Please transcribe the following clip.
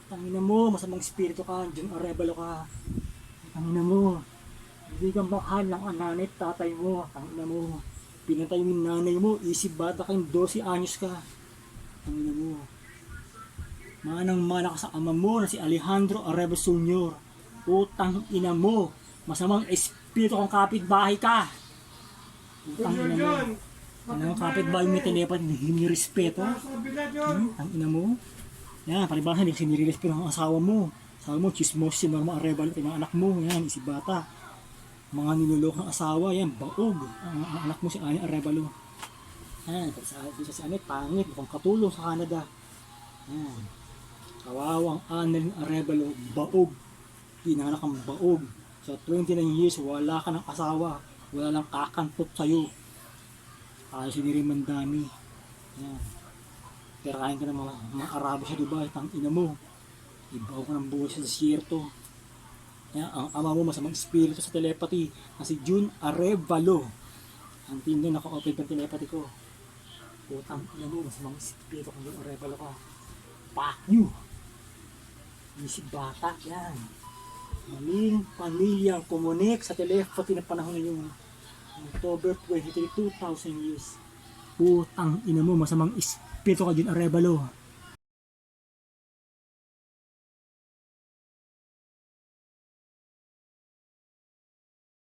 Tangina mo, masamang espiritu ka, Jun Arevalo ka. Tangina mo, hindi ka mahal ng nanay at tatay mo. Tangina mo, pinatay mo yung nanay mo, isip bata kayong 12 anyos ka. Tangina mo, manang-mana ka sa ama mo na si Alejandro Arevalo Sr. Utang ina mo, masamang espiritu kang kapitbahay ka. Utang ina mo. Ano ang kapitbahay mo telepat, hindi respeto? Ang ina mo? Yan, palibasa hindi kasi nire-respeto ang asawa mo. Asawa mo, chismos si Norma Arevalo, yung mga anak mo, yan, isip bata. Mga niloloko ng asawa, yan, baog. Ang anak mo si Ani Arevalo. Yan, pagsasabi si Ani, pangit, mukhang katulong sa Canada. Yan. Kawawang Annalyn Arevalo, baog. Pinanak ang baog. Sa 29 years, wala ka ng asawa. Wala lang kakantot sa'yo. Kaya si Mandani. Yan. Pero kain ka ng mga Arabo sa Dubai, tang ina mo. Ibaw ka ng buhay sa desierto. Yan. Ang ama mo masamang espiritu sa telepathy na si Jun Arevalo. Ang tindi naka-open pa telepathy ko. Putang ina mo, masamang espiritu kung Jun Arevalo ka. Fuck you! Isip bata, yan. Maling pamilyang kumunik sa telepathy na panahon ngayon. October 23, 2000 years. Putang ina mo, masamang espiritu ka Jun Arevalo.